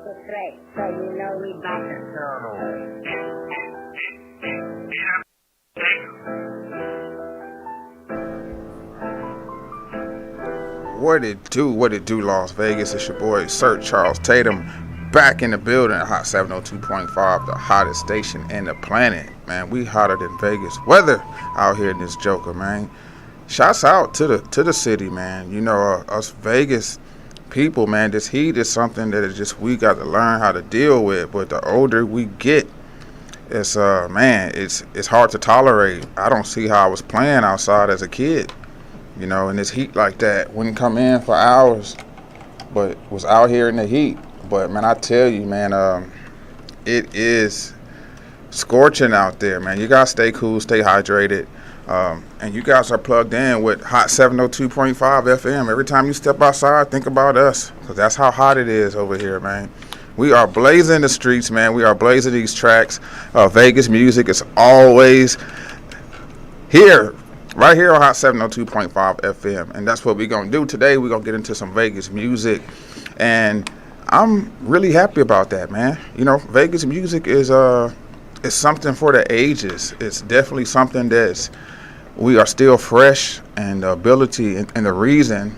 super straight, so you know we bout to turn on. What it do, Las Vegas? It's your boy, Sir Charles Tatum, back in the building at Hot 702.5, the hottest station in the planet. Man, we hotter than Vegas weather out here in this joker, man. Shouts out to the city, man. You know, us Vegas people, man, this heat is something that is just we got to learn how to deal with. But the older we get, it's it's hard to tolerate. I don't see how I was playing outside as a kid. You know, and this heat like that wouldn't come in for hours, but was out here in the heat. But man, I tell you, man, it is scorching out there, man. You gotta stay cool, stay hydrated, and you guys are plugged in with Hot 702.5 FM. Every time you step outside, think about us, because that's how hot it is over here, man. We are blazing the streets, man. We are blazing these tracks. Vegas music is always here. Right here on Hot 702.5 FM. And that's what we're going to do today. We're going to get into some Vegas music. And I'm really happy about that, man. You know, Vegas music is something for the ages. It's definitely something we are still fresh. And the ability and the reason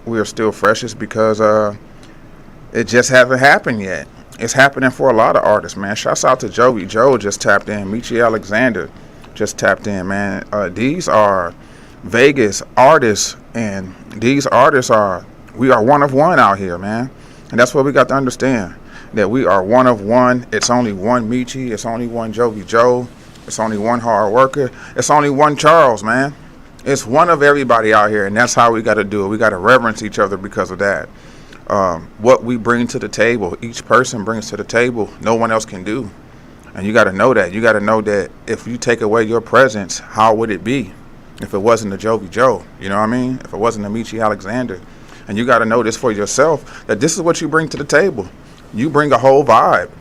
we are still fresh is because it just hasn't happened yet. It's happening for a lot of artists, man. Shouts out to Joey. Joe just tapped in. Michi Alexander just tapped in, man. These are Vegas artists, and these artists we are one of one out here, man. And that's what we got to understand, that we are one of one. It's only one Michi. It's only one Jovi Joe. It's only one hard worker. It's only one Charles, man. It's one of everybody out here, and that's how we got to do it. We got to reverence each other because of that. What we bring to the table, each person brings to the table, no one else can do. And you got to know that. You got to know that if you take away your presence, how would it be if it wasn't a Jovi Joe? You know what I mean? If it wasn't a Michi Alexander. And you got to know this for yourself, that this is what you bring to the table. You bring a whole vibe.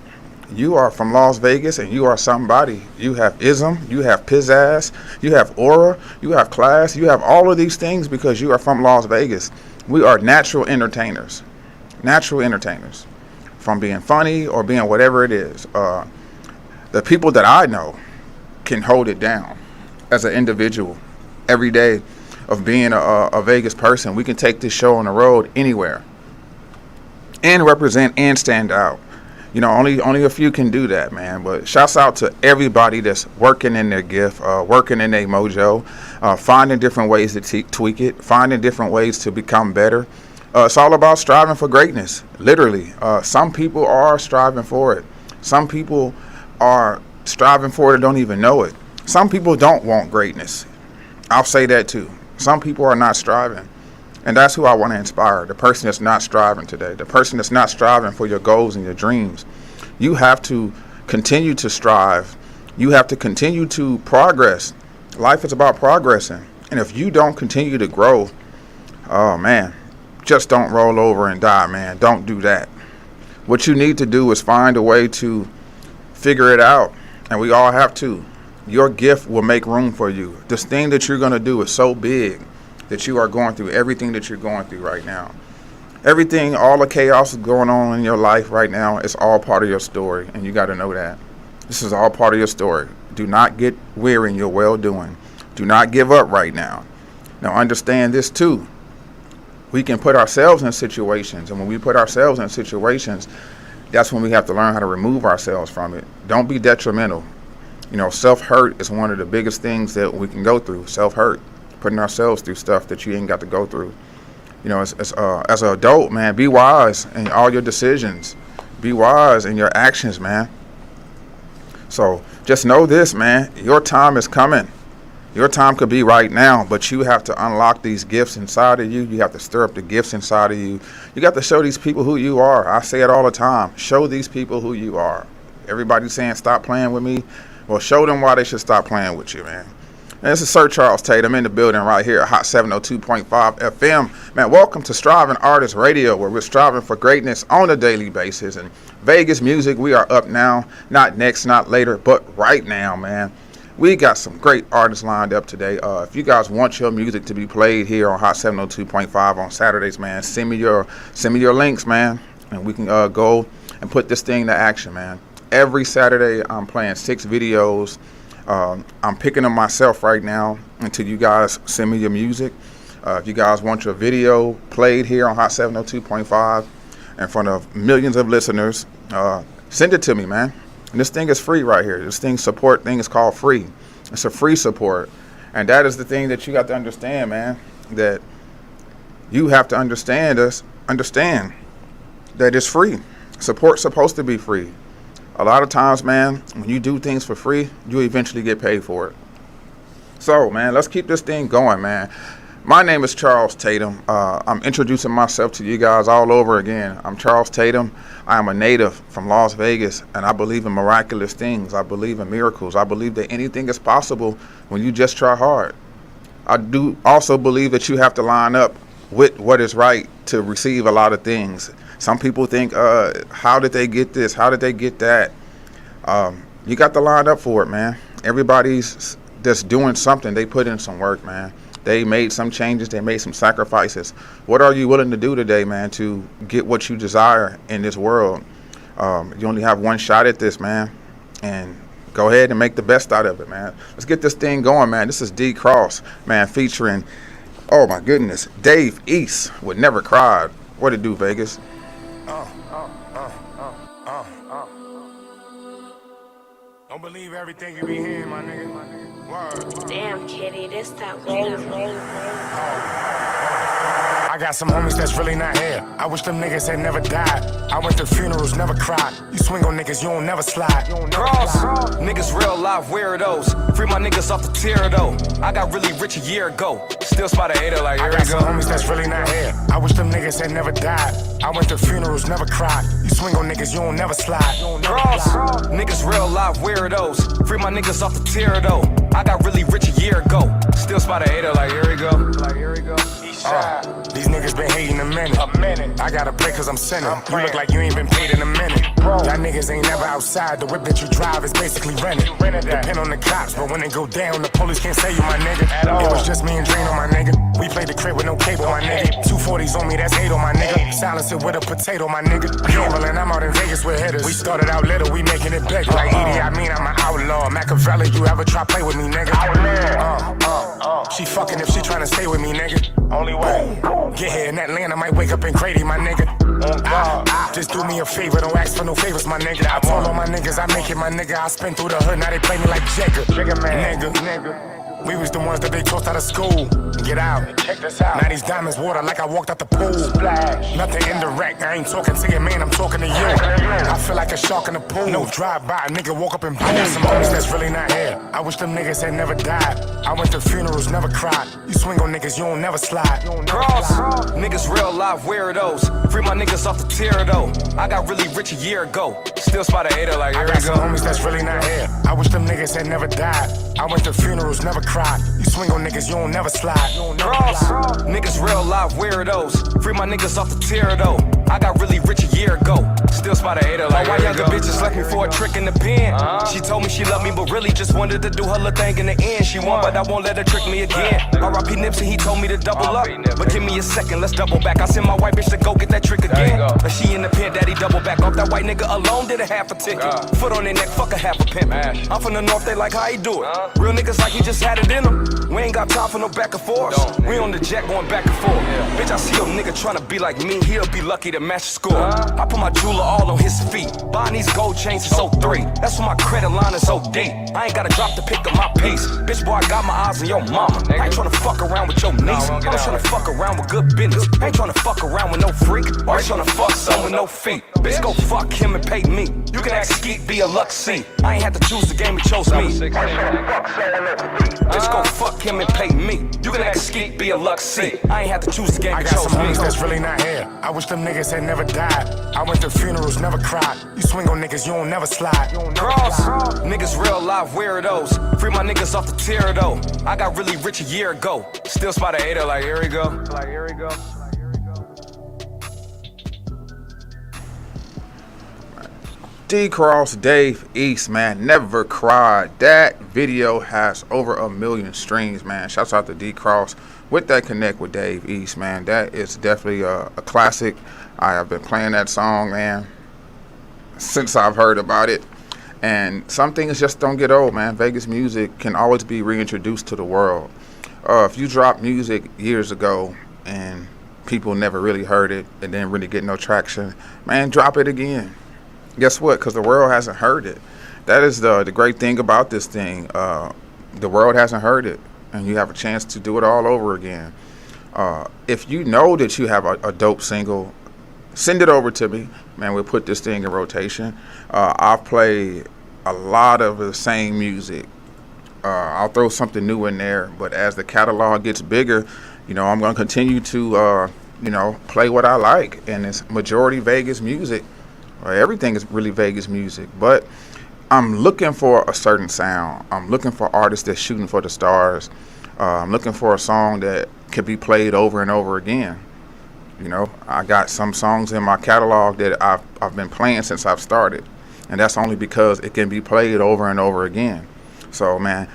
You are from Las Vegas, and you are somebody. You have ism, you have pizzazz, you have aura, you have class, you have all of these things because you are from Las Vegas. We are natural entertainers. Natural entertainers. From being funny or being whatever it is. The people that I know can hold it down as an individual. Every day of being a Vegas person, we can take this show on the road anywhere and represent and stand out. You know, only a few can do that, man. But shouts out to everybody that's working in their gift, working in their mojo, finding different ways to tweak it, finding different ways to become better. It's all about striving for greatness, literally. Some people are striving for it. Some people are striving for it and don't even know it. Some people don't want greatness. I'll say that too. Some people are not striving. And that's who I want to inspire, the person that's not striving today, the person that's not striving for your goals and your dreams. You have to continue to strive. You have to continue to progress. Life is about progressing. And if you don't continue to grow, oh man, just don't roll over and die, man. Don't do that. What you need to do is find a way to figure it out, and we all have to. Your gift will make room for you. This thing that you're going to do is so big that you are going through everything that you're going through right now. Everything, all the chaos is going on in your life right now, it's all part of your story, and you got to know that. This is all part of your story. Do not get weary in your well-doing. Do not give up right now. Now understand this too. We can put ourselves in situations, and when we put ourselves in situations, that's when we have to learn how to remove ourselves from it. Don't be detrimental. You know, self-hurt is one of the biggest things that we can go through. Self-hurt, putting ourselves through stuff that you ain't got to go through. You know, as an adult, man, be wise in all your decisions. Be wise in your actions, man. So just know this, man. Your time is coming. Your time could be right now, but you have to unlock these gifts inside of you. You have to stir up the gifts inside of you. You got to show these people who you are. I say it all the time. Show these people who you are. Everybody's saying, stop playing with me. Well, show them why they should stop playing with you, man. And this is Sir Charles Tatum in the building right here at Hot 702.5 FM. Man, welcome to Striving Artist Radio, where we're striving for greatness on a daily basis. And Vegas music, we are up now. Not next, not later, but right now, man. We got some great artists lined up today. If you guys want your music to be played here on Hot 702.5 on Saturdays, man, send me your links, man, and we can go and put this thing to action, man. Every Saturday, I'm playing 6 videos. I'm picking them myself right now until you guys send me your music. If you guys want your video played here on Hot 702.5 in front of millions of listeners, send it to me, man. And this thing is free right here. This support thing is called free. It's a free support. And that is the thing that you got to understand, man, that you have to understand that it's free. Support's supposed to be free. A lot of times, man, when you do things for free, you eventually get paid for it. So, man, let's keep this thing going, man. My name is Charles Tatum. I'm introducing myself to you guys all over again. I'm Charles Tatum. I am a native from Las Vegas, and I believe in miraculous things. I believe in miracles. I believe that anything is possible when you just try hard. I do also believe that you have to line up with what is right to receive a lot of things. Some people think, how did they get this? How did they get that? You got to line up for it, man. Everybody's that's doing something. They put in some work, man. They made some changes. They made some sacrifices. What are you willing to do today, man, to get what you desire in this world? You only have one shot at this, man. And go ahead and make the best out of it, man. Let's get this thing going, man. This is D Cross, man, featuring, oh my goodness, Dave East with Never Cried. What it do, Vegas? Don't believe everything you be hearing, my nigga. Word. Damn, Kitty, this that way. I got some homies that's really not here. I wish them niggas had never died. I went to funerals, never cried. You swing on niggas, you don't never slide. Cross, niggas real life weirdos. Free my niggas off the tier though. I got really rich a year ago. Still spot a hater like here I we got go. some homies that's really not here. I wish them niggas had never died. I went to funerals, never cried. You swing on niggas, you don't never slide. Cross, niggas real life weirdos. Free my niggas off the tier though. I got really rich a year ago. Still spot a hater like here we go. These niggas been hating a minute. I gotta play cause I'm sinning. You look like you ain't been paid in a minute. Y'all niggas ain't never outside. The whip that you drive is basically rented. Depend on the cops, but when they go down, the police can't say you my nigga. It was just me and Drain on my nigga. We played the crib with no cable, my nigga. 240s on me, that's hate on my nigga. Silence it with a potato, my nigga. Gambling, I'm out in Vegas with hitters. We started out little, we making it big. Like Edie, I mean I'm an outlaw. Machiavelli, you ever try play with me, nigga? She fucking if she tryna stay with me, nigga. Only way. Get here in Atlanta, might wake up in Grady, my nigga. Just do me a favor, don't ask for no favors, my nigga. I told all my niggas I make it, my nigga. I spin through the hood, now they play me like Jigga. Nigga. We was the ones that they tossed out of school. Get out. Check this out. Now these diamonds water like I walked out the pool. Splash. Nothing indirect. I ain't talking to your man, I'm talking to you. I feel like a shark in the pool. No drive-by, nigga woke up and boom. I got some homies that's really not here. I wish them niggas had never died. I went to funerals, never cried. You swing on niggas, you don't never slide. Cross, niggas real life weirdos. Free my niggas off the tier though. I got really rich a year ago. Still spot a hater like here I we got some go. homies that's really not here. I wish them niggas had never died. I went to funerals, never cried. You swing on niggas, you don't never slide. Cross, niggas real life weirdos. Free my niggas off the tier though. I got really rich a year ago. Still spot a hater like why here we younger go. bitches left me for a trick in the pen. She told me she loved me, but really just wanted to do her little thing in the end. She won, but I won't let her trick me again. R.I.P. Nipsey, he told me to double up. But give me a second, let's double back. I sent my white bitch to go get that trick again. But she in the pen, daddy double back. Off that white nigga alone, did a half a ticket. Foot on their neck, fuck a half a pimp. I'm from the north, they like how he do it. Real niggas like he just had it in him. We ain't got time for no back and forth. We on the jet going back and forth. Bitch, I see your nigga tryna be like me. He'll be lucky to match the score. I put my jeweler all on his feet. Buying these gold chains is 03. That's why my credit line is so deep. I ain't gotta drop to pick up my piece. Bitch, boy, I got my eyes on your mama. I ain't tryna fuck around with your niece. I'm tryna fuck around with good business. I ain't tryna fuck around with no freak. Or I ain't tryna fuck some with no feet. Bitch, go fuck him and pay me. You can ask Skeet, be a luck see. I ain't had to choose the game, he chose me. Bitch, go fuck him and pay me. You can ask Skeet, be a luck see. I ain't had to choose the game, I he got chose some me. homies that's really not here. I wish them niggas had never died. I went to funerals, never cried. You swing on niggas, you don't never slide. Cross, niggas real life weirdos. Free my niggas off the tier though. I got really rich a year ago. Still spot a hater like here we go. Like here we go. D Cross, Dave East, man, Never Cried. That video has over 1 million streams, man. Shouts out to D Cross with that connect with Dave East, man. That is definitely a classic. I have been playing that song, man, since I've heard about it. And some things just don't get old, man. Vegas music can always be reintroduced to the world. If you dropped music years ago and people never really heard it and didn't really get no traction, man, drop it again. Guess what? Because the world hasn't heard it. That is the great thing about this thing. The world hasn't heard it, and you have a chance to do it all over again. If you know that you have a dope single, send it over to me. Man, we'll put this thing in rotation. I've played a lot of the same music. I'll throw something new in there, but as the catalog gets bigger, I'm going to continue to, play what I like, and it's majority Vegas music. Everything is really Vegas music, but I'm looking for a certain sound. I'm looking for artists that's shooting for the stars. I'm looking for a song that can be played over and over again. I got some songs in my catalog that I've been playing since I've started, and that's only because it can be played over and over again. So, man,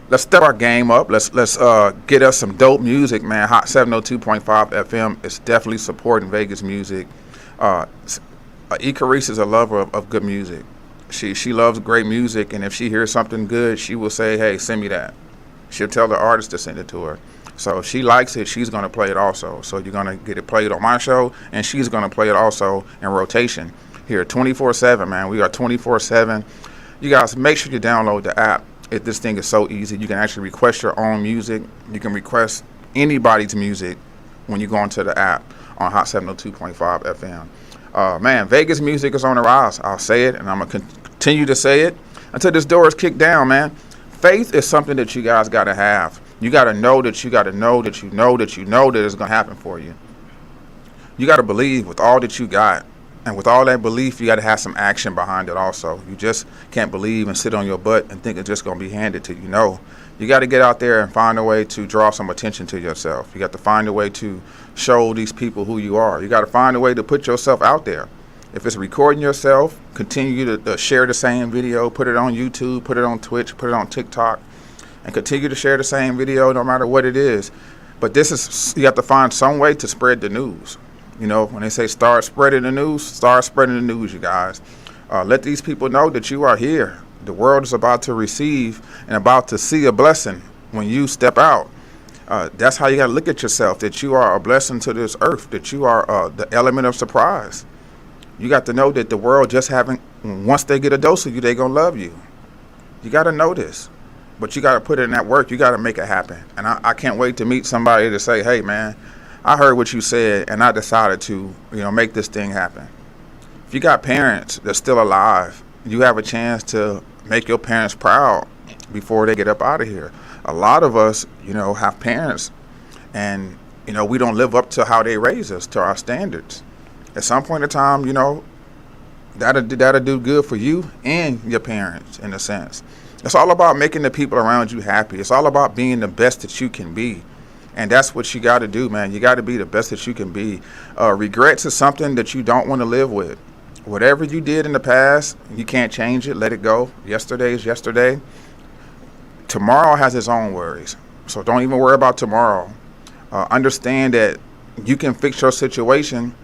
let's step our game up. Let's get us some dope music, man. Hot 702.5 FM is definitely supporting Vegas music. Icarice is a lover of good music. She loves great music, and if she hears something good, she will say, hey, send me that. She'll tell the artist to send it to her. So if she likes it, she's going to play it also. So you're going to get it played on my show, and she's going to play it also in rotation here 24/7, man. We are 24/7. You guys, make sure you download the app. This thing is so easy. You can actually request your own music. You can request anybody's music when you go onto the app on Hot 702.5 FM. Man, Vegas music is on the rise. I'll say it, and I'm going to continue to say it until this door is kicked down, man. Faith is something that you guys got to have. You got to know that you got to know that you know that you know that it's going to happen for you. You got to believe with all that you got. And with all that belief, you got to have some action behind it also. You just can't believe and sit on your butt and think it's just going to be handed to you. No. You got to get out there and find a way to draw some attention to yourself. You got to find a way to show these people who you are. You got to find a way to put yourself out there. If it's recording yourself, continue to share the same video, put it on YouTube, put it on Twitch, put it on TikTok, and continue to share the same video no matter what it is. But you have to find some way to spread the news. When they say start spreading the news, you guys. Let these people know that you are here. The world is about to receive and about to see a blessing when you step out. That's how you got to look at yourself, that you are a blessing to this earth, that you are the element of surprise. You got to know that the world once they get a dose of you, they're going to love you. You got to know this. But you got to put in that work. You got to make it happen. And I can't wait to meet somebody to say, hey, man, I heard what you said, and I decided to, make this thing happen. If you got parents that's still alive, you have a chance to make your parents proud before they get up out of here. A lot of us, have parents, and, we don't live up to how they raise us, to our standards. At some point in time, that'll do good for you and your parents, in a sense. It's all about making the people around you happy. It's all about being the best that you can be. And that's what you got to do, man. You got to be the best that you can be. Regrets is something that you don't want to live with. Whatever you did in the past, you can't change it. Let it go. Yesterday is yesterday. Tomorrow has its own worries. So don't even worry about tomorrow. Understand that you can fix your situation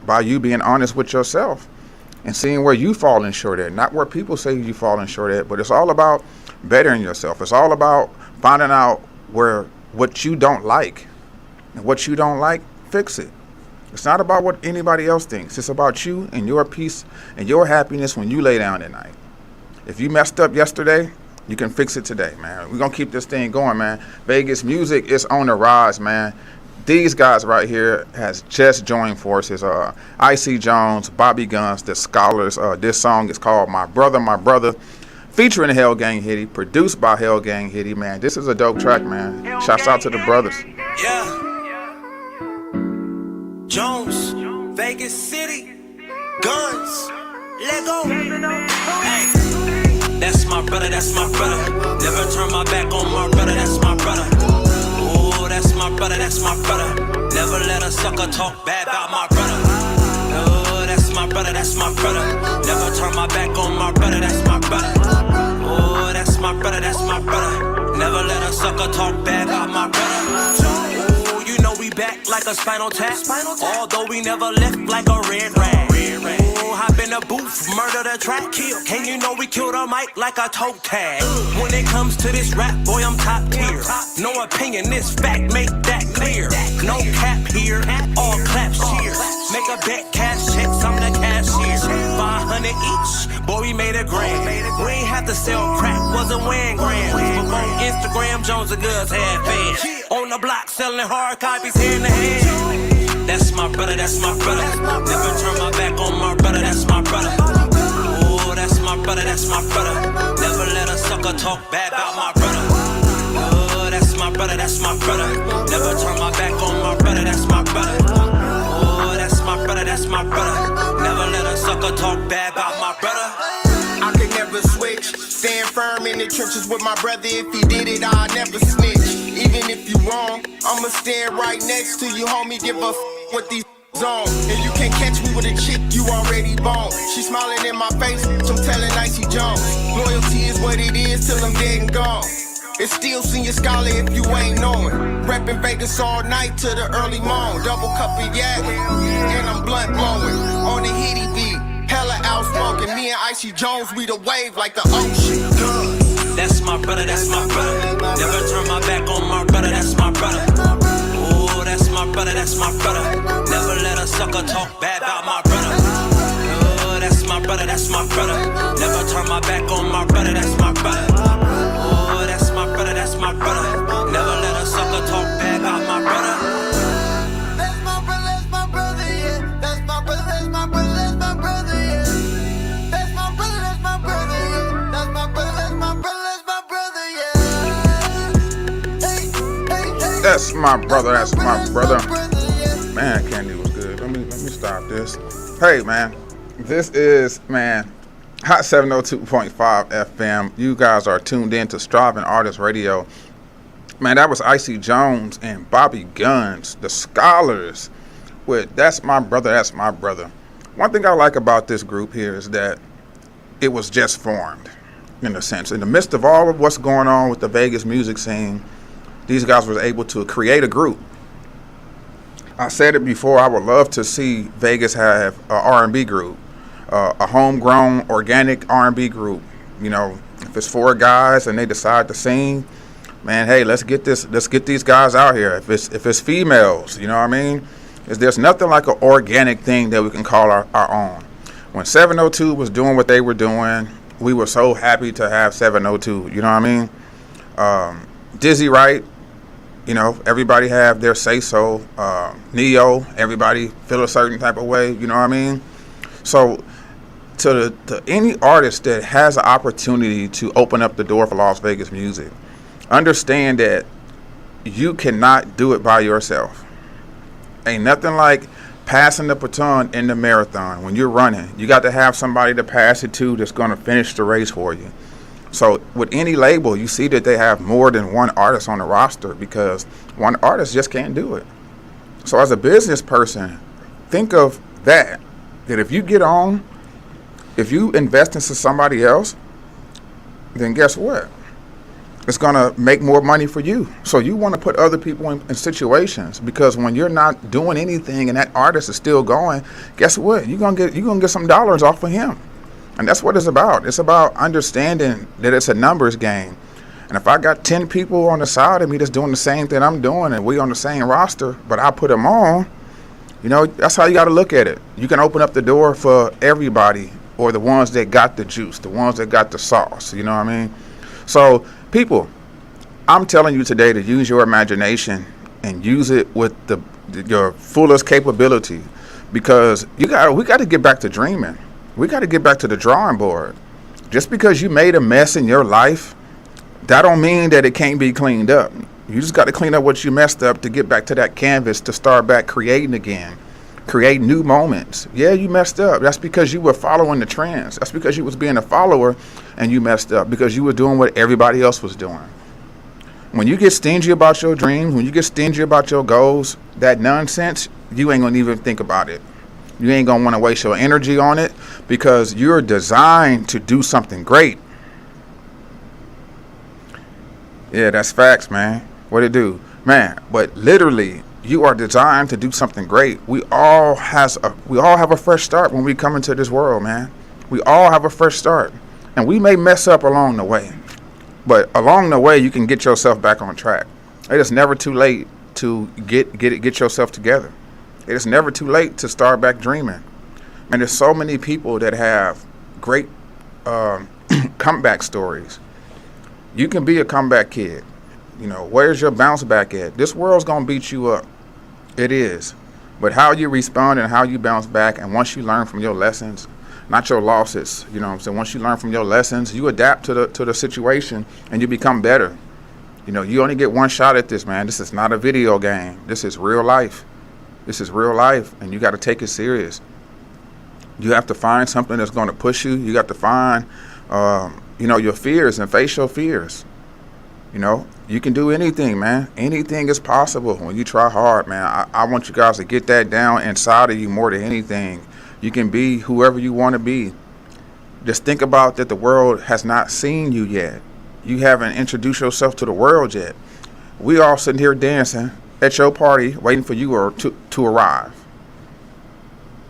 by you being honest with yourself and seeing where you falling short at. Not where people say you falling short at, but it's all about bettering yourself. It's all about finding out what you don't like. And what you don't like, fix it. It's not about what anybody else thinks. It's about you and your peace and your happiness when you lay down at night. If you messed up yesterday, you can fix it today, man. We're going to keep this thing going, man. Vegas music is on the rise, man. These guys right here has just joined forces. Icy Jones, Bobby Guns, the Scholars. This song is called My Brother, featuring Hell Gang Hitty, produced by Hell Gang Hitty, man. This is a dope track, man. Shouts out to the brothers. Yeah. Jones, Vegas City, Guns, let go. Hey. That's my brother, that's my brother. Never turn my back on my brother, that's my brother. Oh, that's my brother, that's my brother. Never let a sucker talk bad about my brother. Oh, that's my brother, that's my brother. Never turn my back on my brother, that's my brother. Oh, that's my brother, that's my brother. Never let a sucker talk bad about my brother. Oh, you know we back like a spinal tap. Although we never left like a red rag. Oh, hop in the booth, murder the track, kill. And you know we killed a mic like a toe tag. When it comes to this rap, boy, I'm top tier. No opinion, this fact, make that clear. No cap here, all claps cheers. Make a bet, cash checks, I'm the cashier. 500 each, boy, we made a grand. We ain't have to sell crack, wasn't weighing grams. Before Instagram, Jones and Goods had fans. On the block, selling hard copies hand to hand. That's my brother, that's my brother. Never turn my back on my brother, that's my brother. Oh, that's my brother, that's my brother. Never let a sucker talk bad about my brother. Oh, that's my brother, that's my brother. Never turn my back on my brother, that's my brother. Oh, that's my brother, that's my brother. Never let a sucker talk bad about my brother. I could never switch. Stand firm in the trenches with my brother. If he did it, I'd never snitch. Even if you wrong, I'ma stand right next to you, homie. Give a what these on. And you can't catch me with a chick you already boned. She smiling in my face, I'm telling Icy Jones. Loyalty is what it is till I'm dead and gone. It's still senior scholar if you ain't knowing. Reppin' Vegas all night to the early morn. Double cup of yak, and I'm blunt blowing. On the hitty beat, hella outspoken. Me and Icy Jones, we the wave like the ocean. That's my brother, that's my brother. Never turn my back on my brother, that's my brother. Oh, that's my brother, that's my brother. Never let a sucker talk bad about my brother. Oh, that's my brother, that's my brother. Never turn my back on my brother, that's my brother. Oh, that's my brother, that's my brother. Never let a sucker talk bad about my brother. That's my brother, that's my brother, yeah. That's my brother, that's my brother, that's my brother, yeah. That's my brother, that's my brother, yeah. That's my brother, that's my brother, that's my brother, yeah. Hey, hey, hey. That's my brother, that's my brother. Man, Candy was good. Let me stop this. Hey, man, this is, man, Hot 702.5 FM. You guys are tuned in to Striving Artist Radio. Man, that was Icy Jones and Bobby Guns, the Scholars, with That's My Brother, That's My Brother. One thing I like about this group here is that it was just formed, in a sense. In the midst of all of what's going on with the Vegas music scene, these guys were able to create a group. I said it before, I would love to see Vegas have an R&B group, a homegrown, organic R&B group. You know, if it's 4 guys and they decide to sing, man, hey, let's get these guys out here. If it's females, you know what I mean? There's nothing like an organic thing that we can call our own. When 702 was doing what they were doing, we were so happy to have 702, you know what I mean? Dizzy Wright, you know, everybody have their say-so. Neo, everybody feel a certain type of way, you know what I mean? So to any artist that has an opportunity to open up the door for Las Vegas music, understand that you cannot do it by yourself. Ain't nothing like passing the baton in the marathon. When you're running, you got to have somebody to pass it to that's going to finish the race for you. So with any label, you see that they have more than one artist on the roster because one artist just can't do it. So as a business person, think of that if you get on, if you invest into somebody else, then guess what? It's going to make more money for you. So you want to put other people in situations, because when you're not doing anything and that artist is still going, guess what? You're going to get some dollars off of him. And that's what it's about. It's about understanding that it's a numbers game. And if I got 10 people on the side of me that's doing the same thing I'm doing and we on the same roster, but I put them on, you know, that's how you got to look at it. You can open up the door for everybody, or the ones that got the juice, the ones that got the sauce, you know what I mean? So, people, I'm telling you today to use your imagination and use it with your fullest capability, because we got to get back to dreaming. We got to get back to the drawing board. Just because you made a mess in your life, that don't mean that it can't be cleaned up. You just got to clean up what you messed up to get back to that canvas to start back creating again. Create new moments. Yeah, you messed up. That's because you were following the trends. That's because you was being a follower and you messed up because you were doing what everybody else was doing. When you get stingy about your dreams, when you get stingy about your goals, that nonsense, you ain't going to even think about it. You ain't going to want to waste your energy on it because you're designed to do something great. Yeah, that's facts, man. What it do? Man, but literally, you are designed to do something great. We all have a fresh start when we come into this world, man. We all have a fresh start, and we may mess up along the way, but along the way you can get yourself back on track. It is never too late to get yourself together. It is never too late to start back dreaming. And there's so many people that have great comeback stories. You can be a comeback kid. You know, where's your bounce back at? This world's gonna beat you up. It is. But how you respond and how you bounce back, and once you learn from your lessons, not your losses, you know what I'm saying? Once you learn from your lessons, you adapt to the situation and you become better. You know, you only get one shot at this, man. This is not a video game. This is real life. This is real life, and you got to take it serious. You have to find something that's going to push you. You got to find, your fears and face your fears. You know, you can do anything, man. Anything is possible when you try hard, man. I want you guys to get that down inside of you more than anything. You can be whoever you want to be. Just think about that the world has not seen you yet. You haven't introduced yourself to the world yet. We all sitting here dancing at your party, waiting for you to arrive.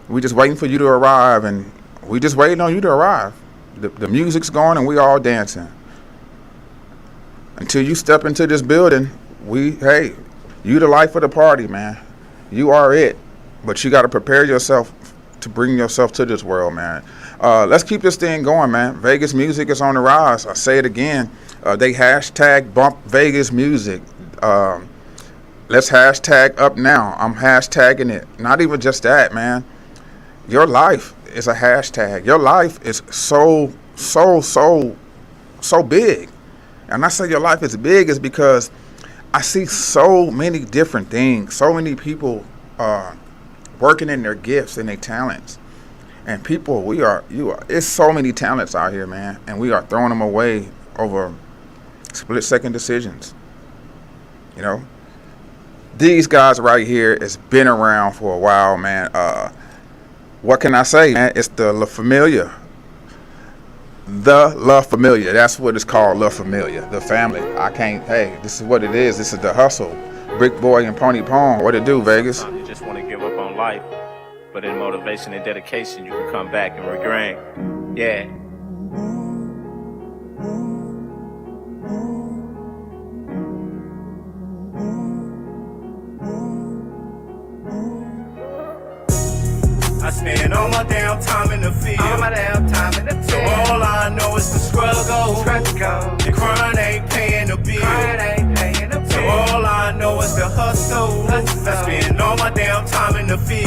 We just waiting for you to arrive, and we just waiting on you to arrive. The music's going, and we all dancing. Until you step into this building, you the life of the party, man. You are it. But you got to prepare yourself to bring yourself to this world, man. Let's keep this thing going, man. Vegas music is on the rise. I say it again. They hashtag bump Vegas music. Let's hashtag up now. I'm hashtagging it. Not even just that, man. Your life is a hashtag. Your life is so big. And I say your life is big is because I see so many different things, so many people working in their gifts and their talents. And people, it's so many talents out here, man, and we are throwing them away over split-second decisions. You know, these guys right here has been around for a while, man. What can I say, man? It's the La Familia. The La Familia. That's what it's called, La Familia. The family. This is what it is. This is the hustle. Brick Boy and Pony Pong. What it do, Vegas? You just want to give up on life, but in motivation and dedication, you can come back and regain. Yeah. I spend all my damn time in the field. So all I know is the struggle. The grind ain't paying the bill. So all I know is the hustle. I spend all my damn time in the field.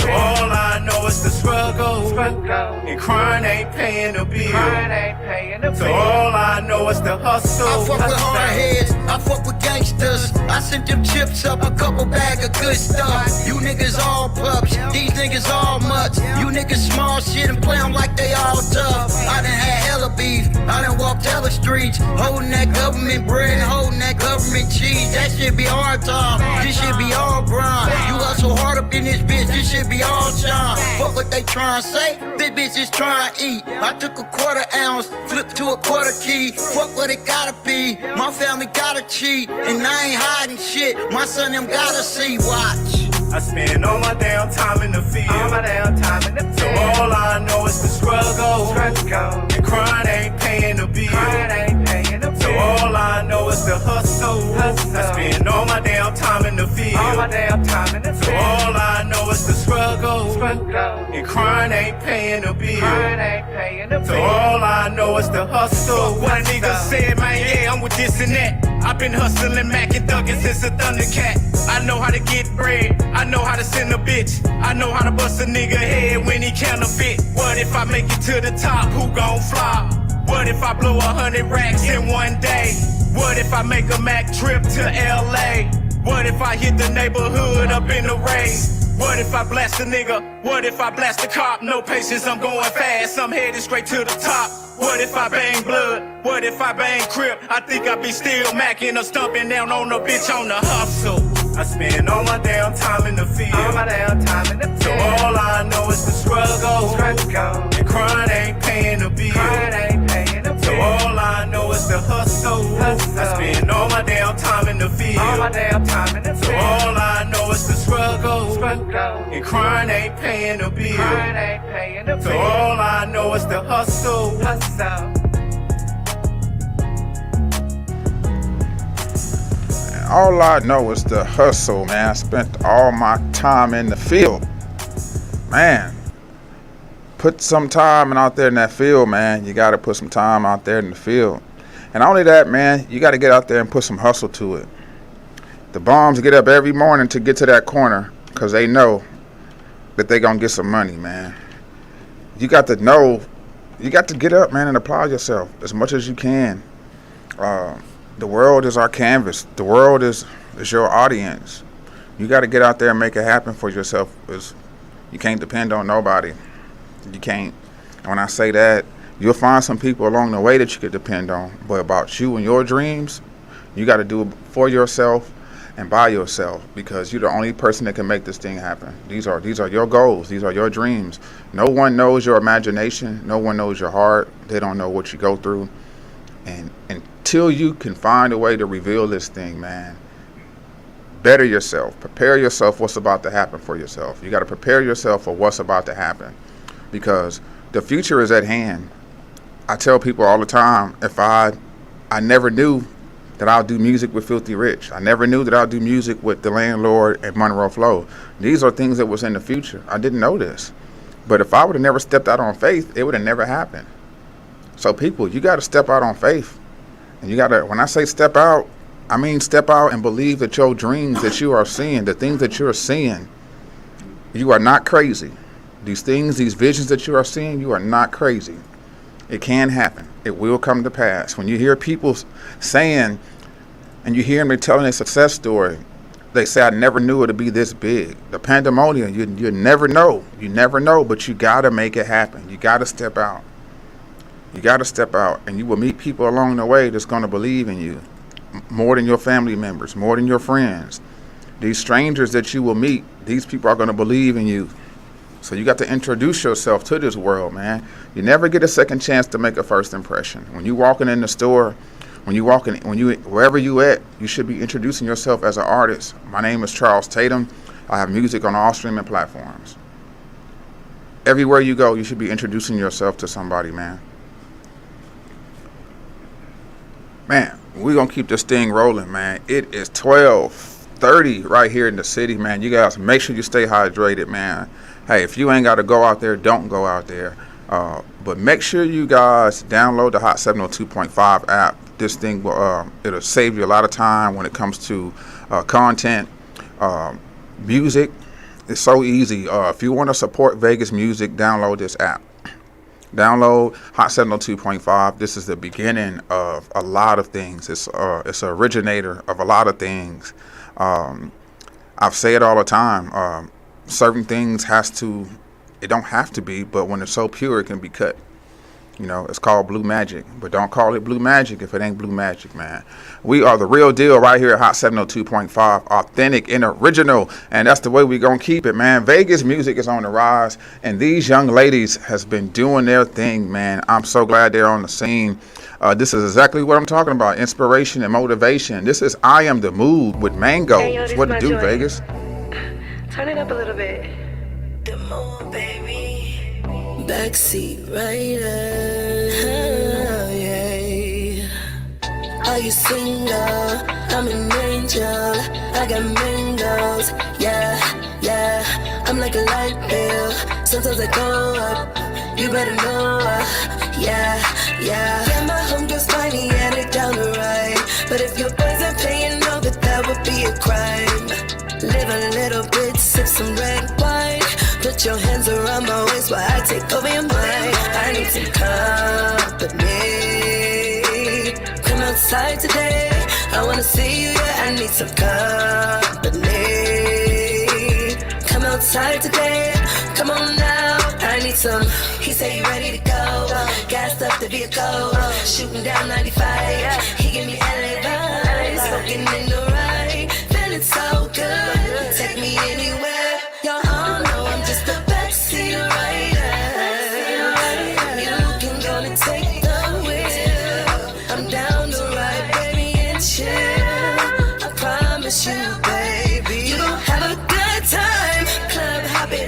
So all I know is the struggle. And crime ain't paying the bill. So all I know is the hustle. I fuck with hard heads, I fuck with gangsters. I sent them chips up, a couple bag of good stuff. You niggas all pups, these niggas all mutts. You niggas small shit and play them like they all tough. I done had hella beef, I done walked hella streets, holding that government bread and holding that government cheese. That shit be hard time, this shit be all grind. You hustle hard up in this bitch, this shit be all shine. Fuck what they tryna say, this bitch is trying to eat. I took a quarter ounce, flipped to a quarter key. Fuck what it gotta be, my family gotta cheat. And I ain't hiding shit, my son them gotta see, watch. I spend all my damn time in the field. So all I know is the struggle. And crime ain't paying the bill. So all I know is the hustle. I spend all my damn time in the field. So all I know is the struggle. And crime ain't paying the bill. So all I know is the hustle. What a nigga said, man, yeah, I'm with this and that. I've been hustling, Mac and Duggan since a Thundercat. I know how to get bread, I know how to send a bitch, I know how to bust a nigga head when he counterfeit. What if I make it to the top, who gon' fly? What if I blow 100 racks in one day? What if I make a Mac trip to LA? What if I hit the neighborhood up in the race? What if I blast a nigga? What if I blast a cop? No patience, I'm going fast, I'm headed straight to the top. What if I bang blood? What if I bang crip? I think I be still macking or stumping down on a bitch on the hustle. I spend all my damn time in the field. So all I know is the struggle. And crime ain't paying the bill. So all I know is the hustle. I spend all my damn time in the field. So all And crying ain't paying the bill. So all I know is the hustle. All I know is the hustle, man. I spent all my time in the field. Man, put some time out there in that field, man. You got to put some time out there in the field. And not only that, man, you got to get out there and put some hustle to it. The bums get up every morning to get to that corner because they know that they're going to get some money, man. You got to know, you got to get up, man, and apply yourself as much as you can. The world is our canvas. The world is your audience. You got to get out there and make it happen for yourself. You can't depend on nobody. You can't. And when I say that, you'll find some people along the way that you could depend on. But about you and your dreams, you got to do it for yourself and by yourself, because you're the only person that can make this thing happen. These are your goals. These are your dreams. No one knows your imagination. No one knows your heart. They don't know what you go through. And until you can find a way to reveal this thing, man, better yourself. Prepare yourself what's about to happen for yourself. You got to prepare yourself for what's about to happen, because the future is at hand. I tell people all the time, if I never knew that I'll do music with Filthy Rich. I never knew that I'll do music with The Landlord and Monroe Flow. These are things that was in the future. I didn't know this. But if I would have never stepped out on faith, it would have never happened. So people, you got to step out on faith. And you got to, when I say step out, I mean step out and believe that your dreams that you are seeing, the things that you're seeing, you are not crazy. These things, these visions that you are seeing, you are not crazy. It can happen. It will come to pass. When you hear people saying, and you hear them telling a success story, they say, I never knew it would be this big. The pandemonium, you never know. You never know, but you got to make it happen. You got to step out. You got to step out, and you will meet people along the way that's going to believe in you more than your family members, more than your friends. These strangers that you will meet, these people are going to believe in you. So you got to introduce yourself to this world, man. You never get a second chance to make a first impression. When you walking in the store, wherever you at, you should be introducing yourself as an artist. My name is Charles Tatum. I have music on all streaming platforms. Everywhere you go, you should be introducing yourself to somebody, man. Man, we're going to keep this thing rolling, man. It is 12:30 right here in the city, man. You guys make sure you stay hydrated, man. Hey, if you ain't got to go out there, don't go out there. But make sure you guys download the Hot 702.5 app. This thing will it'll save you a lot of time when it comes to content, music. It's so easy. If you want to support Vegas music, download this app. Download Hot 702.5. This is the beginning of a lot of things. It's an originator of a lot of things. I've said it all the time. Certain things it don't have to be, but when it's so pure, it can be cut. You know, it's called blue magic, but don't call it blue magic if it ain't blue magic, man. We are the real deal right here at Hot 702.5, authentic and original, and that's the way we gonna keep it, man. Vegas music is on the rise, and these young ladies has been doing their thing, man. I'm so glad they're on the scene. This is exactly what I'm talking about, inspiration and motivation. This is I Am The Mood with Mango. Hey, yo, What to do, joint. Vegas? Turn it up a little bit. The moon, baby. Backseat rider, yeah. Are you single? I'm an angel. I got mangoes, yeah. I'm like a light bill. Sometimes I go up. You better know, yeah. Yeah, my homegirl's tiny and it down the right. But if your boys ain't paying, know that would be a crime. Live a little bit, sip some red wine. Put your hands around my waist while I take over your mind. I need some company. Come outside today. I wanna see you, yeah. I need some company. Come outside today. Come on now. I need some. He say you ready to go. Gassed up the vehicle. Shooting down 95. He give me LA vibes. Smoking in the right. Feeling so good. Take me anywhere. Y'all all know I'm just a backseat rider. You can go and take the wheel. I'm down to ride, baby, and chill. I promise you, baby, you gon' have a good time. Club hopping.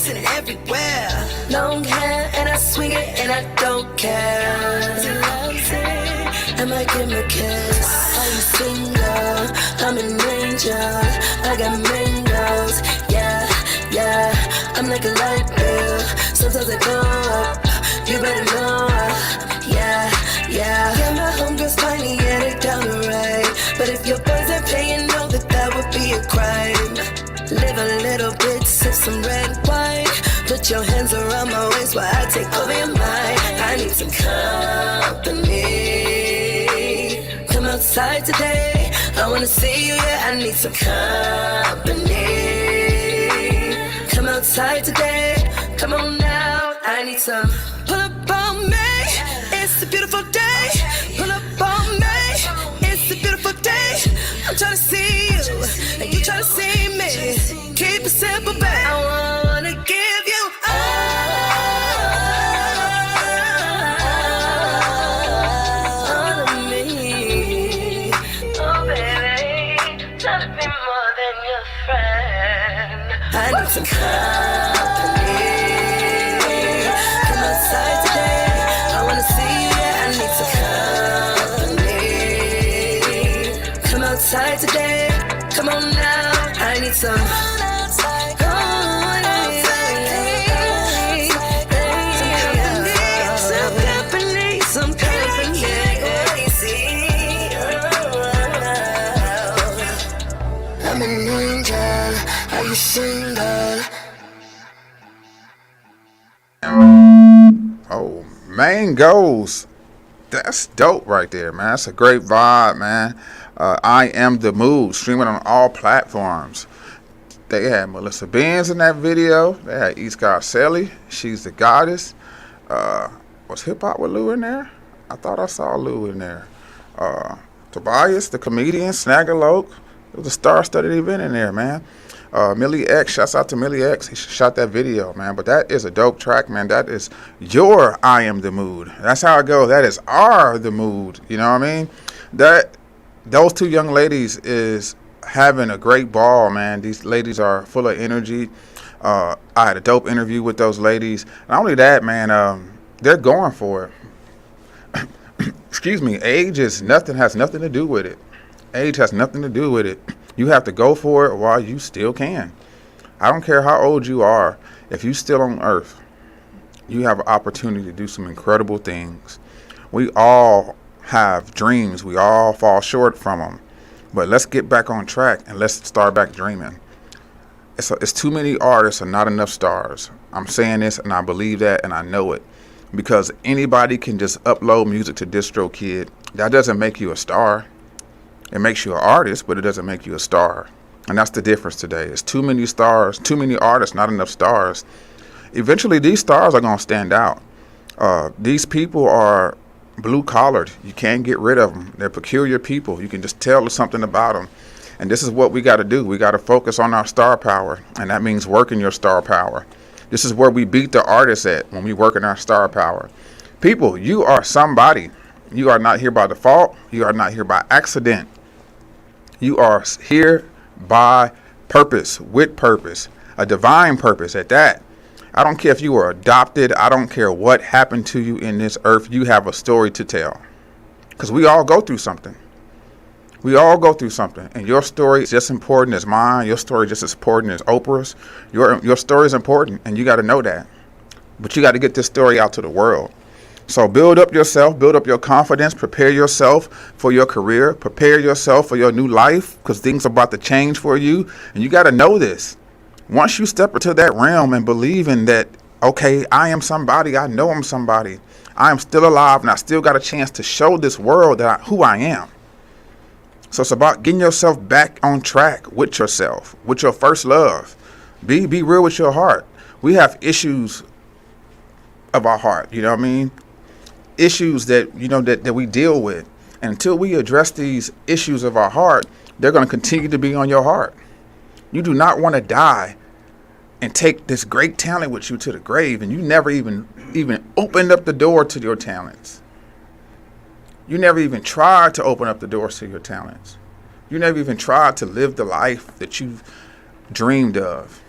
seen it everywhere. Long hair and I swing it and I don't care. He loves it, I might give him a kiss. Are you single? I'm an angel. I got mangoes, yeah, yeah. I'm like a light bill. Sometimes I go up, you better know, yeah, yeah. Yeah, my homegirl's tiny, yeah, they down the right. But if your boys ain't paying, know that would be a crime. Live a little bit, sip some red wine. Put your hands around my waist while I take over your mind. I need some company. Come outside today, I wanna see you, yeah, I need some company. Come outside today, come on now, I need some. Pull up on me, it's a beautiful day. Pull up on me, it's a beautiful day. I'm tryna see you, and you tryna see me. Keep it simple, babe. I wanna give you all of me. Oh, baby, tryna be more than your friend. I need some company. Come outside today, I wanna see you, yeah, I need some company. Come outside today, come on now, I need some. I'm an angel, are you single? Oh, mangoes. That's dope right there, man. That's a great vibe, man. I Am the Mood, streaming on all platforms. They had Melissa Benz in that video. They had East God Sally. She's the goddess. Was Hip Hop with Lou in there? I thought I saw Lou in there. Tobias, the comedian, Snaggalope. It was a star-studded event in there, man. Millie X, shouts out to Millie X. He shot that video, man. But that is a dope track, man. That is your I Am the Mood. That's how it goes. That is our the mood. You know what I mean? Those two young ladies is having a great ball, man. These ladies are full of energy. I had a dope interview with those ladies. Not only that, man, they're going for it. Excuse me. Age has nothing to do with it. Age has nothing to do with it. You have to go for it while you still can. I don't care how old you are. If you're still on earth, you have an opportunity to do some incredible things. We all have dreams. We all fall short from them. But let's get back on track and let's start back dreaming. It's too many artists and not enough stars. I'm saying this and I believe that and I know it. Because anybody can just upload music to DistroKid. That doesn't make you a star. It makes you an artist, but it doesn't make you a star. And that's the difference today. It's too many stars, too many artists, not enough stars. Eventually, these stars are going to stand out. These people are blue-collared. You can't get rid of them. They're peculiar people. You can just tell something about them. And this is what we got to do. We got to focus on our star power, and that means working your star power. This is where we beat the artists at, when we work in our star power. People, you are somebody. You are not here by default. You are not here by accident. You are here by purpose, with purpose, a divine purpose at that. I don't care if you were adopted. I don't care what happened to you in this earth. You have a story to tell. Because we all go through something. We all go through something. And your story is just as important as mine. Your story is just as important as Oprah's. Your story is important, and you got to know that. But you got to get this story out to the world. So build up yourself, build up your confidence, prepare yourself for your career, prepare yourself for your new life, because things are about to change for you. And you got to know this. Once you step into that realm and believe in that, okay, I am somebody, I know I'm somebody, I am still alive, and I still got a chance to show this world who I am. So it's about getting yourself back on track with yourself, with your first love. Be real with your heart. We have issues of our heart, you know what I mean? Issues that, you know, that we deal with. And until we address these issues of our heart, they're going to continue to be on your heart. You do not want to die and take this great talent with you to the grave, and you never even opened up the door to your talents. You never even tried to open up the doors to your talents. You never even tried to live the life that you've dreamed of.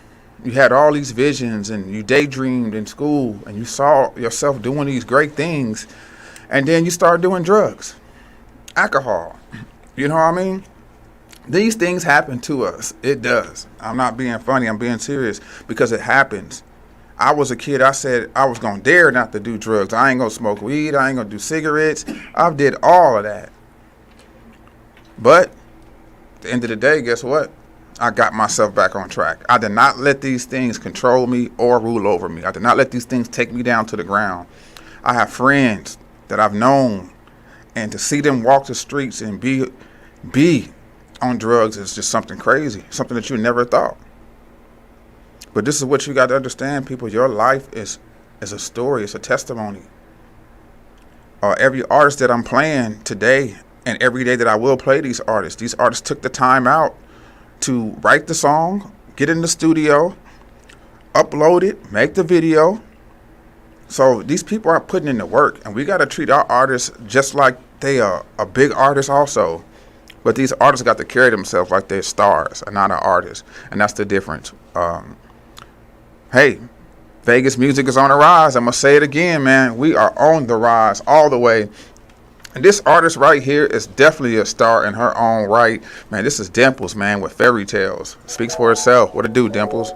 You had all these visions and you daydreamed in school and you saw yourself doing these great things, and then you start doing drugs, alcohol. You know what I mean? These things happen to us. It does. I'm not being funny. I'm being serious because it happens. I was a kid. I said I was going to dare not to do drugs. I ain't going to smoke weed. I ain't going to do cigarettes. I did all of that. But at the end of the day, guess what? I got myself back on track. I did not let these things control me or rule over me. I did not let these things take me down to the ground. I have friends that I've known, and to see them walk the streets and be on drugs is just something crazy, something that you never thought. But this is what you got to understand, people. Your life is a story. It's a testimony. Every artist that I'm playing today and every day that I will play these artists took the time out to write the song, get in the studio, upload it, make the video. So these people are putting in the work, and we got to treat our artists just like they are a big artist also. But these artists got to carry themselves like they're stars and not an artist, and that's the difference. Hey, Vegas music is on the rise. I'm going to say it again, man. We are on the rise all the way. And this artist right here is definitely a star in her own right. Man, this is Dimples, man, with Fairy Tales. Speaks for itself. What it do, Dimples?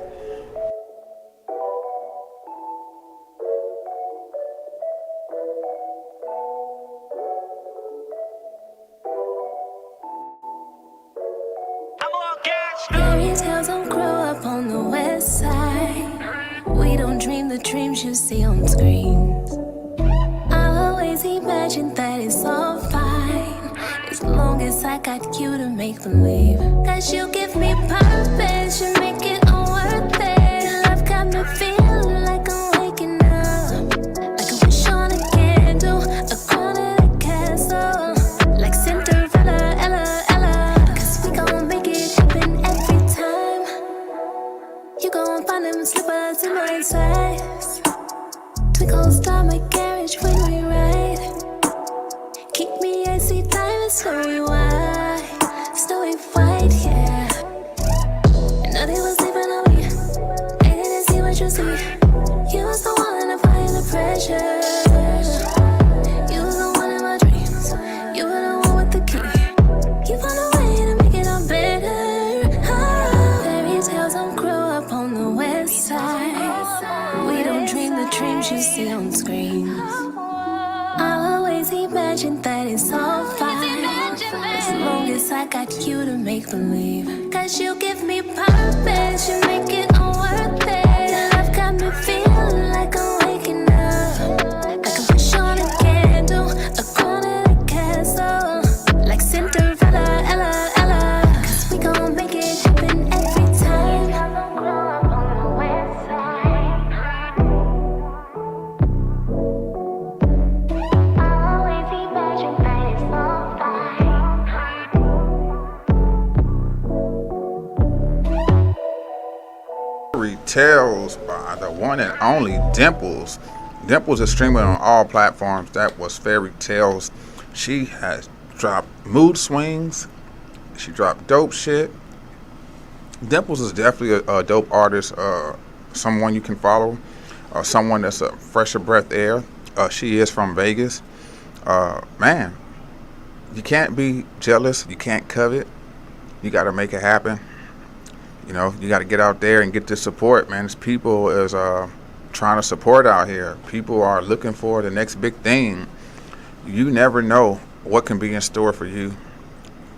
Fairy tales don't grow up on the west side. We don't dream the dreams you see on screens. I'll always imagine that it's all fine, as long as I got you to make believe. Cause you give me purpose, you make it all worth it. Love got me feeling like I'm waking up, like a wish on a candle, a crown at a castle, like Cinderella, Ella. Cause we gon' make it happen every time. You gon' find them slippers in my size. Twinkle star my carriage when we ride. Keep me icy diamonds, snowy white, yeah. And nothing was sleeping on me. I didn't see what you see. You was the one applying the pressure. You was the one in my dreams. You were the one with the key. You found a way to make it all better. Fairy tales don't grow up on the west side. We don't dream the dreams you see on screens. I'll always imagine that it's all fine, as long as I got you to make believe. Cause you give me purpose, you make it all worth it. Love got me feeling like I'm waking up, like a wish on a candle, a crown at a castle, like Cinderella, Ella. Cause we gon' make it happen every time. Tales by the one and only Dimples. Dimples is streaming on all platforms. That was Fairy Tales. She has dropped mood swings. She dropped dope shit. Dimples is definitely a dope artist. Someone you can follow. Someone that's a fresher breath air. She is from Vegas. Man, you can't be jealous. You can't covet. You got to make it happen. You know, you got to get out there and get the support, man. There's people is trying to support out here. People are looking for the next big thing. You never know what can be in store for you.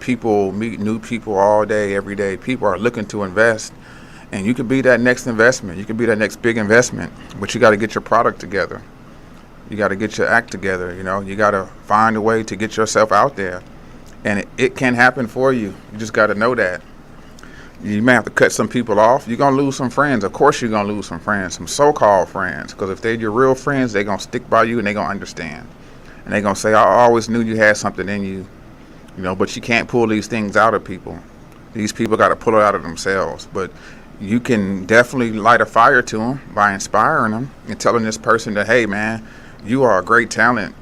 People meet new people all day, every day. People are looking to invest, and you could be that next investment. You could be that next big investment, but you got to get your product together. You got to get your act together. You know, you got to find a way to get yourself out there, and it can happen for you. You just got to know that. You may have to cut some people off. You're going to lose some friends. Of course you're going to lose some friends, some so-called friends. Because if they're your real friends, they're going to stick by you and they're going to understand. And they're going to say, I always knew you had something in you. You know, but you can't pull these things out of people. These people got to pull it out of themselves. But you can definitely light a fire to them by inspiring them and telling this person that, hey, man, you are a great talent.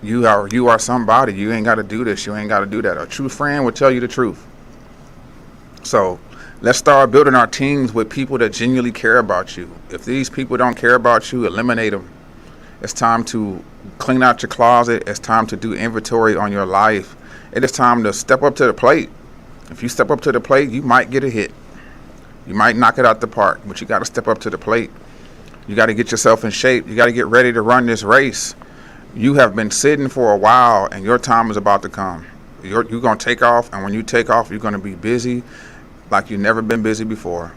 You are somebody. You ain't got to do this. You ain't got to do that. A true friend will tell you the truth. So Let's start building our teams with people that genuinely care about you. If these people don't care about you, eliminate them. It's time to clean out your closet. It's time to do inventory on your life. It is time to step up to the plate. If you step up to the plate, you might get a hit. You might knock it out the park, but you got to step up to the plate. You got to get yourself in shape. You got to get ready to run this race. You have been sitting for a while, and your time is about to come. You're going to take off, and when you take off, you're going to be busy like you've never been busy before.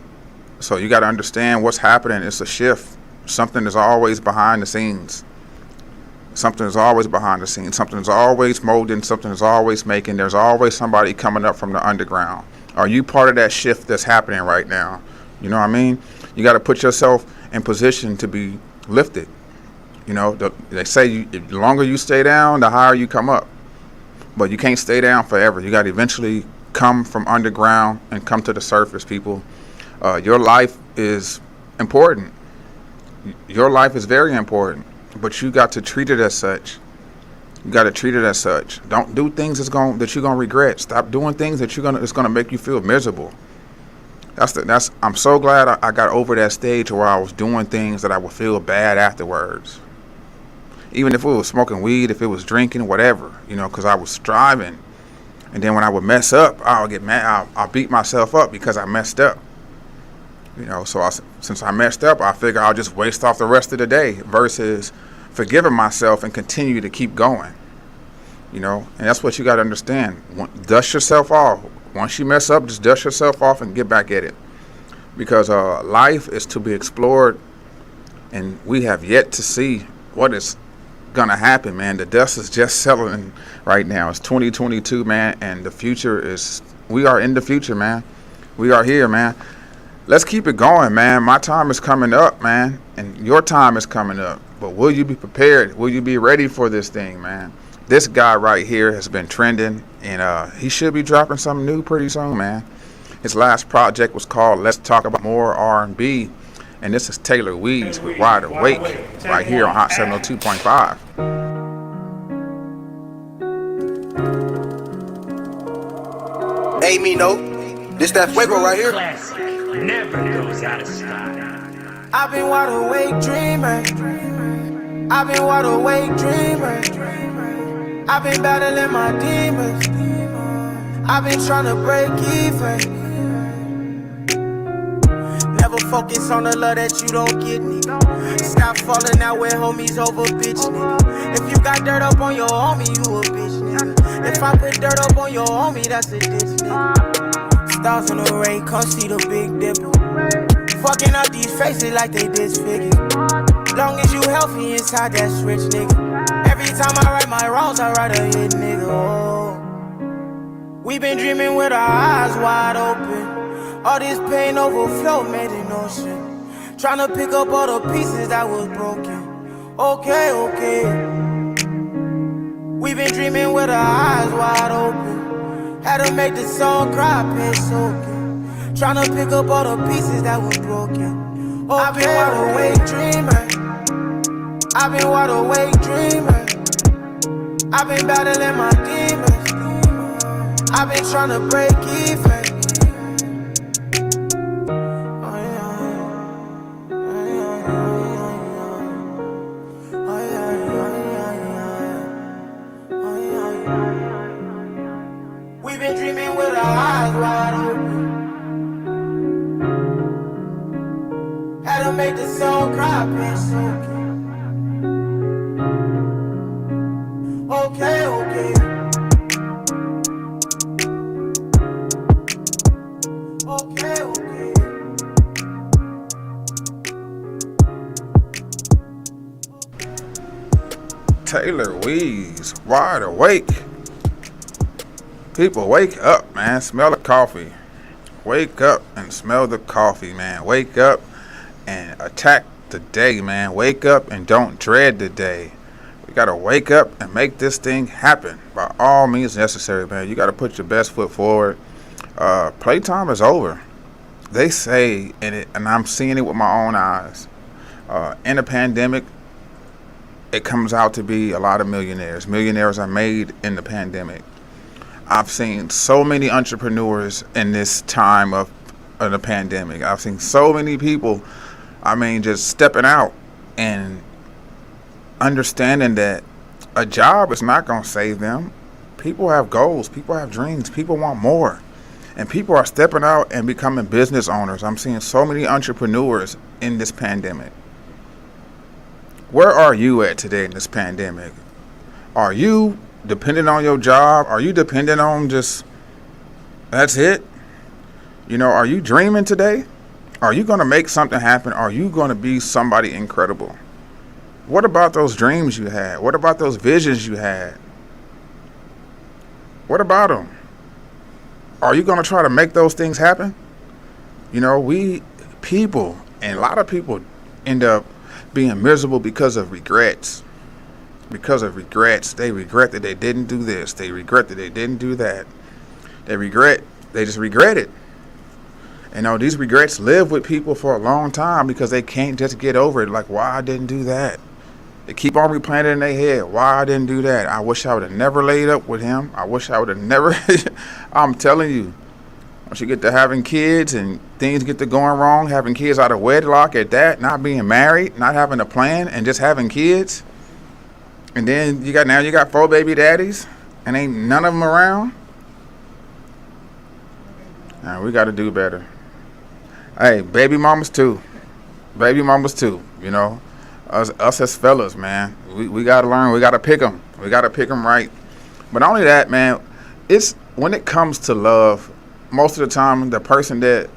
So you got to understand what's happening. It's a shift. Something is always behind the scenes. Something is always behind the scenes. Something is always molding. Something is always making. There's always somebody coming up from the underground. Are you part of that shift that's happening right now? You know what I mean? You got to put yourself in position to be lifted. You know, they say the longer you stay down, the higher you come up. But you can't stay down forever. You got to eventually come from underground and come to the surface, people. Your life is important. Your life is very important, but you got to treat it as such. You got to treat it as such. Don't do things that you're gonna regret. Stop doing things that it's gonna make you feel miserable. I'm so glad I got over that stage where I was doing things that I would feel bad afterwards. Even if it was smoking weed, if it was drinking, whatever, you know, because I was striving. And then when I would mess up, I'll get mad. I'll beat myself up because I messed up. You know, so since I messed up, I figure I'll just waste off the rest of the day versus forgiving myself and continue to keep going. You know, and that's what you got to understand. Dust yourself off. Once you mess up, just dust yourself off and get back at it. Because life is to be explored, and we have yet to see what is gonna happen, man. The dust is just settling right now. It's 2022, man, and the future is, we are in the future, man. We are here, man. Let's keep it going, man. My time is coming up, man, and your time is coming up. But will you be prepared? Will you be ready for this thing, man? This guy right here has been trending, and he should be dropping something new pretty soon, man. His last project was called Let's Talk About More R&B. And this is Taylor Weeds with Wide Awake right here on Hot 702.5. Hey, Mino, this that Fuego right here. Never goes out of style. I've been wide awake dreaming. I've been wide awake dreaming. I've been battling my demons. I've been trying to break even. Never focus on the love that you don't get, nigga. Stop falling out with homies over bitch, nigga. If you got dirt up on your homie, you a bitch, nigga. If I put dirt up on your homie, that's a ditch, nigga. Stars on the rain, come see the big dipper. Fucking up these faces like they disfigured. Long as you healthy inside, that's rich, nigga. Every time I right my wrongs, I write a hit, nigga. Oh. We been dreaming with our eyes wide open. All this pain overflow made an ocean. Tryna pick up all the pieces that was broken. Okay, okay. We been dreaming with our eyes wide open. Had to make the song cry, pain soaking. Tryna pick up all the pieces that was broken. Okay, I've been wide awake dreaming. I've been wide awake dreaming. I've been battling my demons. I've been tryna break even. Make the song cry, pain soaking. Okay, okay. Okay, okay. Taylor Weeds, Wide Awake. People, wake up, man. Smell the coffee. Wake up and smell the coffee, man. Wake up and attack the day, man. Wake up and don't dread the day. We gotta wake up and make this thing happen by all means necessary, man. You gotta put your best foot forward. Playtime is over. They say, and I'm seeing it with my own eyes. In a pandemic, it comes out to be a lot of millionaires. Millionaires are made in the pandemic. I've seen so many entrepreneurs in this time of of the pandemic. I've seen so many people, just stepping out and understanding that a job is not going to save them. People have goals. People have dreams. People want more. And people are stepping out and becoming business owners. I'm seeing so many entrepreneurs in this pandemic. Where are you at today in this pandemic? Are you dependent on your job? Are you dependent on just, that's it? Are you dreaming today? Are you going to make something happen? Are you going to be somebody incredible? What about those dreams you had? What about those visions you had? What about them? Are you going to try to make those things happen? We people, and a lot of people end up being miserable because of regrets. Because of regrets. They regret that they didn't do this. They regret that they didn't do that. They just regret it. And these regrets live with people for a long time because they can't just get over it. Like, why I didn't do that? They keep on replaying it in their head. Why I didn't do that? I wish I would have never laid up with him. I wish I would have never. I'm telling you, once you get to having kids and things get to going wrong, having kids out of wedlock at that, not being married, not having a plan, and just having kids. And then you got 4 baby daddies and ain't none of them around. Now we got to do better. Hey, baby mamas too. Us as fellas, man, we got to learn. We got to pick them. We got to pick them right. But not only that, man, it's when it comes to love, most of the time the person that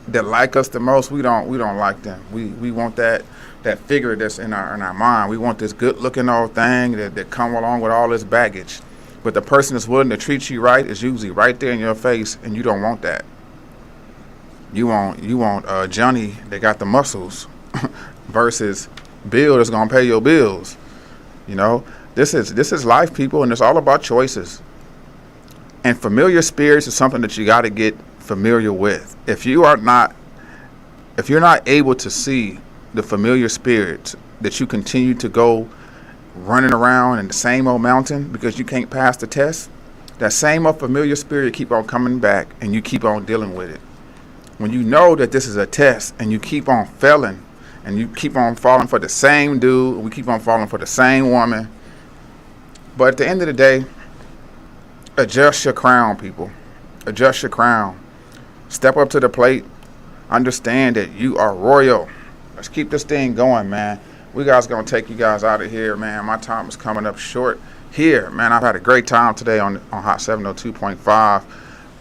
like us the most, we don't like them. We want that figure that's in our mind. We want this good looking old thing that come along with all this baggage. But the person that's willing to treat you right is usually right there in your face, and you don't want that. You want Johnny that got the muscles versus Bill that's gonna pay your bills. This is life, people, and it's all about choices. And familiar spirits is something that you got to get familiar with. If you're not able to see the familiar spirits that you continue to go running around in the same old mountain because you can't pass the test, that same old familiar spirit keep on coming back and you keep on dealing with it. When you know that this is a test and you keep on failing and you keep on falling for the same dude, we keep on falling for the same woman. But at the end of the day, adjust your crown, people. Adjust your crown. Step up to the plate. Understand that you are royal. Let's keep this thing going, man. We guys gonna take you guys out of here, man. My time is coming up short here, man. I've had a great time today on Hot 702.5.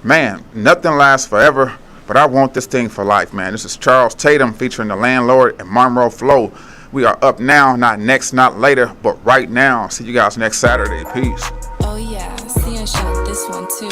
Man, nothing lasts forever, but I want this thing for life, man. This is Charles Tatum featuring The Landlord and Monroe Flow. We are up now, not next, not later, but right now. See you guys next Saturday. Peace. Oh yeah, Cian shot this one too.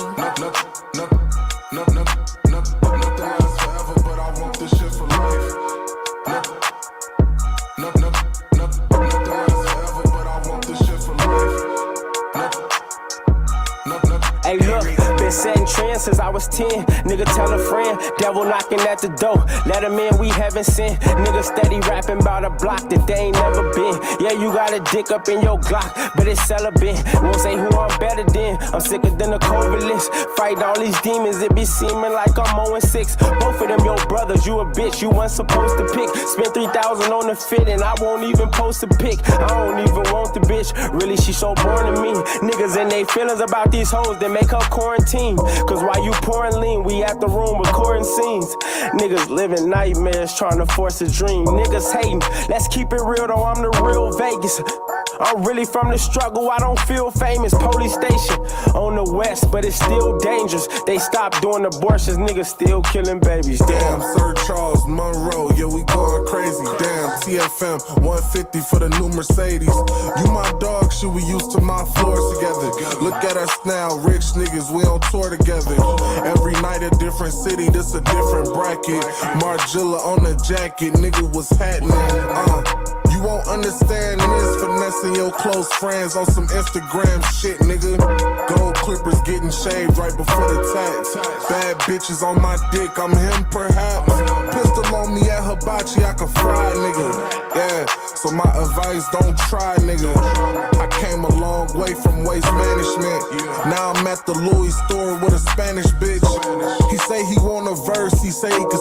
Hey, look, been setting trends since I was 10. Nigga tell a friend, devil knocking at the door. Let him in, we haven't seen. Nigga steady rapping about a block that they ain't never been. Yeah, you got a dick up in your Glock, but it's celibate. Won't say who I'm better than. I'm sicker than a COVID list. Fight all these demons, it be seeming like I'm 0-6. Both of them your brothers, you a bitch, you weren't supposed to pick. Spent 3,000 on the fit and I won't even post a pic. I don't even want the bitch, really she so born to me. Niggas and they feelings about these hoes that make her quarantine. Cause while you pouring lean, we at the room recording scenes. Niggas living nightmares trying to force a dream. Niggas hating, let's keep it real though, I'm the real Vegas. I'm really from the struggle, I don't feel famous. Police station on the west, but it's still dangerous. They stopped doing abortions, niggas still killing babies. Damn, Sir Charles Monroe, yeah, we going crazy. Damn, TFM 150 for the new Mercedes. You my dog, shit, we used to my floors together. Look at us now, rich niggas, we on tour together. Every night a different city, this a different bracket. Margilla on the jacket, nigga, what's happening? You won't understand this, finessing your close friends on some Instagram shit, nigga. Gold clippers getting shaved right before the tats. Bad bitches on my dick, I'm him perhaps. Pistol on me at hibachi, I can fry, nigga. Yeah, so my advice, don't try, nigga. I came a long way from waste management. Now I'm at the Louis store with a Spanish bitch. He say he want a verse, he say he can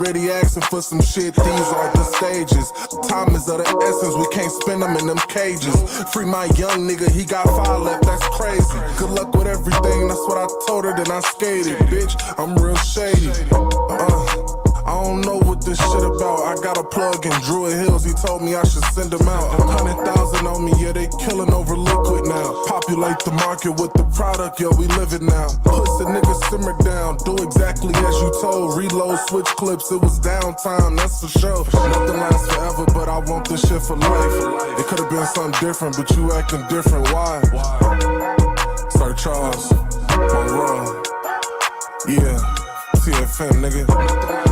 already asking for some shit. These are the stages. Time is of the essence, we can't spend them in them cages. Free my young nigga, he got 5 left, that's crazy. Good luck with everything, that's what I told her, then I skated. Bitch, I'm real shady. I don't know what this shit about. I got a plug in Druid Hills, he told me I should send him out. 100,000 on me, yeah, they killing over liquid now. Populate the market with the product, yo, we live it now. Pussy nigga simmer down, do exactly as you told. Reload, switch clips, it was downtime, that's for sure. Nothing lasts forever, but I want this shit for life. It could've been something different, but you acting different, why? Sir Charles, Monroe, yeah, TFM nigga.